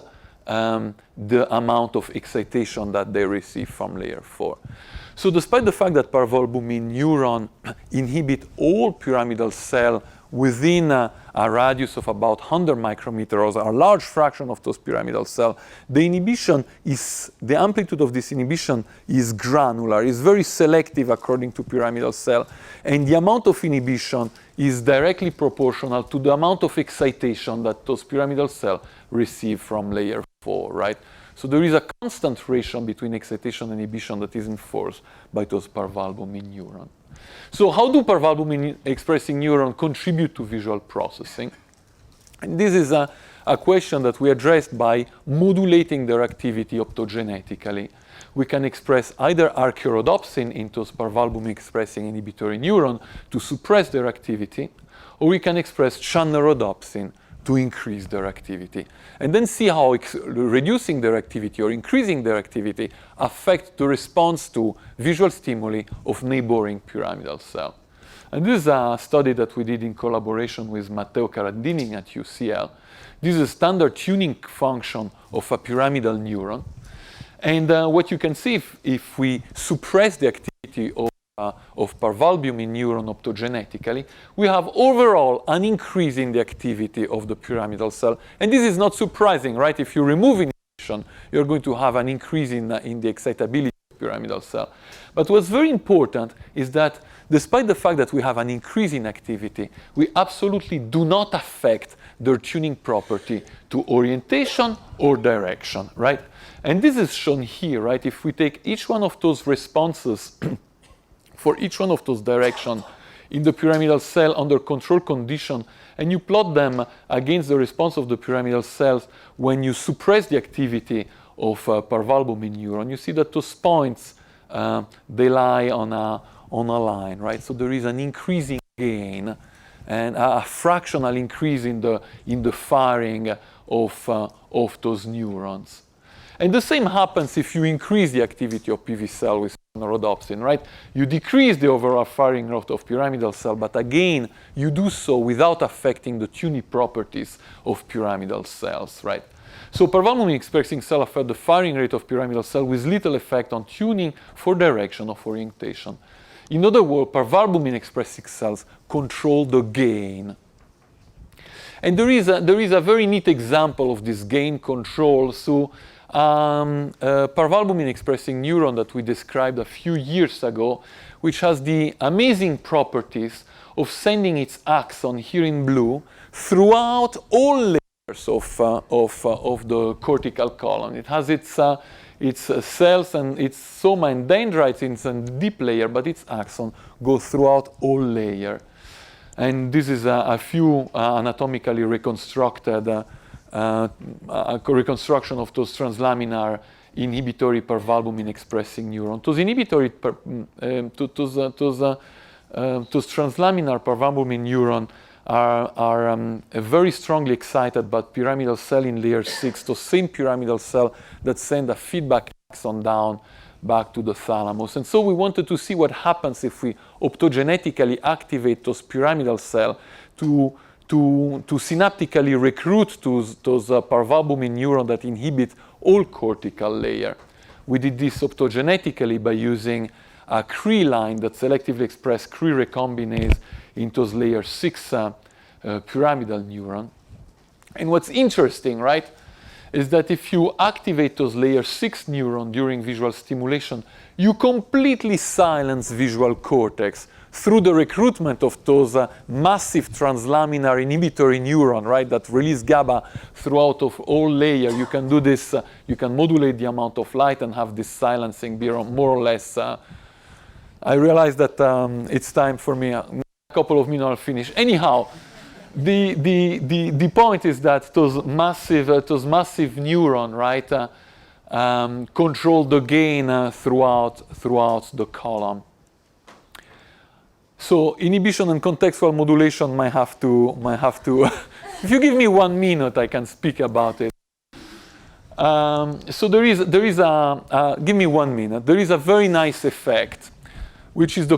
Speaker 2: the amount of excitation that they receive from layer 4. So despite the fact that parvalbumin neuron inhibit all pyramidal cells within a radius of about 100 micrometers, or a large fraction of those pyramidal cells, the amplitude of this inhibition is granular, is very selective according to pyramidal cell, and the amount of inhibition is directly proportional to the amount of excitation that those pyramidal cells receive from layer 4, right? So there is a constant ratio between excitation and inhibition that is enforced by those parvalbumin neurons. So how do parvalbumin expressing neurons contribute to visual processing? And this is a question that we addressed by modulating their activity optogenetically. We can express either archirhodopsin into parvalbumin expressing inhibitory neuron to suppress their activity, or we can express channelrhodopsin to increase their activity. And then see how reducing their activity or increasing their activity affect the response to visual stimuli of neighboring pyramidal cell. And this is a study that we did in collaboration with Matteo Carandini at UCL. This is a standard tuning function of a pyramidal neuron. And what you can see if we suppress the activity of parvalbumin neuron optogenetically, we have overall an increase in the activity of the pyramidal cell. And this is not surprising, right? If you remove inhibition, you're going to have an increase in the excitability of the pyramidal cell. But what's very important is that despite the fact that we have an increase in activity, we absolutely do not affect their tuning property to orientation or direction, right? And this is shown here, right? If we take each one of those responses for each one of those directions in the pyramidal cell under control condition, and you plot them against the response of the pyramidal cells when you suppress the activity of parvalbumin neuron, you see that those points, they lie on a line, right? So there is an increasing gain and a fractional increase in the firing of those neurons. And the same happens if you increase the activity of PV cell with channelrhodopsin, right? You decrease the overall firing rate of pyramidal cell, but again, you do so without affecting the tuning properties of pyramidal cells, right? So parvalbumin expressing cell affect the firing rate of pyramidal cell with little effect on tuning for direction of orientation. In other words, parvalbumin expressing cells control the gain. And there is a very neat example of this gain control. So parvalbumin expressing neuron that we described a few years ago, which has the amazing properties of sending its axon here in blue throughout all layers of the cortical column. It has its cells and its soma and dendrites in the deep layer, but its axon goes throughout all layers. And this is a few anatomically reconstructed a reconstruction of those translaminar inhibitory parvalbumin expressing neuron. Those inhibitory, those translaminar parvalbumin neuron are very strongly excited by pyramidal cell in layer 6, the same pyramidal cell that send a feedback axon down back to the thalamus. And so we wanted to see what happens if we optogenetically activate those pyramidal cells to synaptically recruit those parvalbumin neurons that inhibit all cortical layer. We did this optogenetically by using a Cre line that selectively expressed Cre recombinase into those layer 6 pyramidal neuron. And what's interesting, right, is that if you activate those layer 6 neuron during visual stimulation, you completely silence visual cortex through the recruitment of those massive translaminar inhibitory neuron, right, that release GABA throughout of all layer. You can do this, you can modulate the amount of light and have this silencing be more or less. I realize that it's time for me, a couple of minutes I'll finish. Anyhow, the point is that those massive neuron, right, control the gain throughout the column. So inhibition and contextual modulation might have to. If you give me 1 minute, I can speak about it. So there is a give me 1 minute. There is a very nice effect, which is the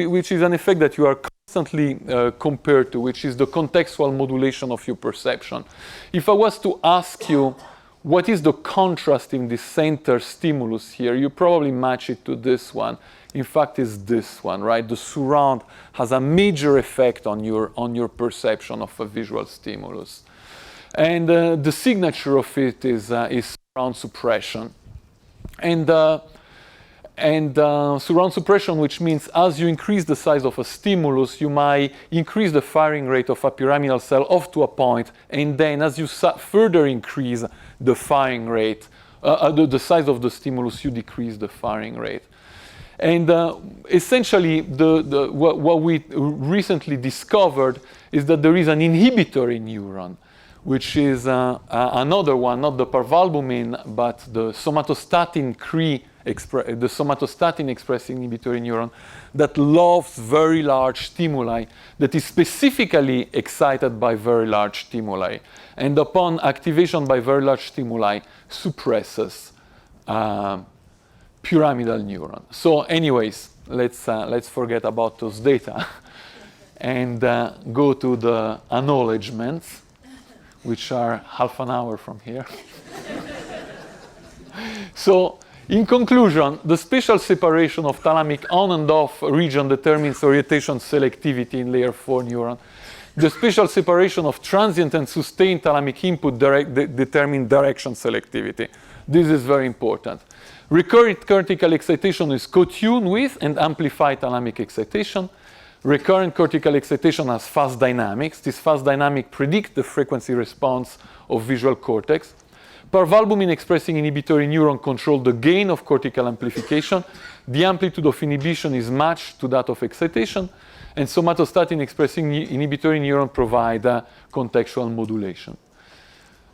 Speaker 2: which is an effect that you are constantly compared to, which is the contextual modulation of your perception. If I was to ask you, what is the contrast in the center stimulus here? You probably match it to this one. In fact, it's this one, right? The surround has a major effect on your perception of a visual stimulus. And the signature of it is surround suppression. And surround suppression, which means as you increase the size of a stimulus, you might increase the firing rate of a pyramidal cell up to a point, and then as you further increase the firing rate, the size of the stimulus, you decrease the firing rate. And essentially, what we recently discovered is that there is an inhibitory neuron, which is another one, not the parvalbumin, but the somatostatin the somatostatin expressing inhibitory neuron that loves very large stimuli, that is specifically excited by very large stimuli, and upon activation by very large stimuli, suppresses pyramidal neuron. So anyways, let's forget about those data and go to the acknowledgements, which are half an hour from here. So in conclusion, the spatial separation of thalamic on and off region determines orientation selectivity in layer 4 neuron. The spatial separation of transient and sustained thalamic input determine direction selectivity. This is very important. Recurrent cortical excitation is co-tuned with and amplified thalamic excitation. Recurrent cortical excitation has fast dynamics. This fast dynamic predicts the frequency response of visual cortex. Parvalbumin expressing inhibitory neuron control the gain of cortical amplification. The amplitude of inhibition is matched to that of excitation. And somatostatin expressing inhibitory neuron provide contextual modulation.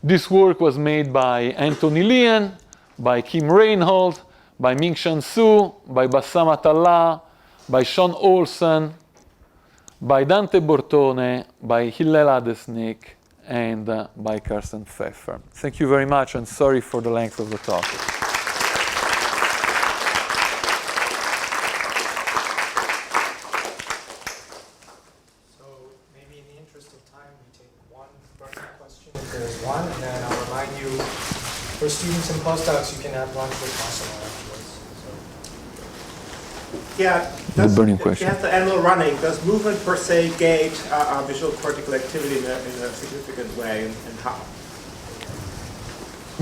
Speaker 2: This work was made by Anthony Lien, by Kim Reinhold, by Ming-Shan Su, by Bassam Attallah, by Sean Olsen, by Dante Bortone, by Hillel Adesnik, and by Carsten Pfeffer. Thank you very much, and sorry for the length of the talk.
Speaker 1: So maybe in the interest of time, we take one burning question if there is one, and then I'll remind you, for students and postdocs, you can have lunch with Massimo afterwards. So.
Speaker 3: Yeah,
Speaker 2: burning question.
Speaker 3: You have the animal running. Does movement per se gate our visual cortical activity in a significant way, and how?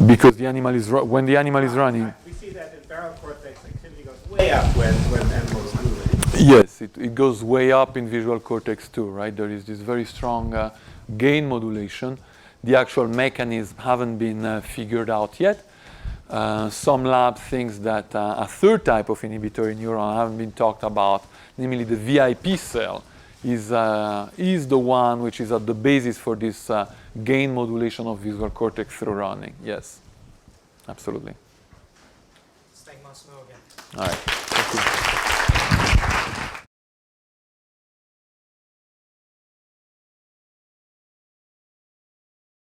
Speaker 2: Because the animal is when the animal is running.
Speaker 3: We see that in barrel cortex activity goes way up when animals moving.
Speaker 2: Yes, it goes way up in visual cortex too, right? There is this very strong gain modulation. The actual mechanism haven't been figured out yet. Some lab thinks that a third type of inhibitory neuron haven't been talked about, namely the VIP cell, is the one which is at the basis for this gain modulation of visual cortex through running. Yes, absolutely.
Speaker 1: thank Massimo again.
Speaker 2: All right. Thank you.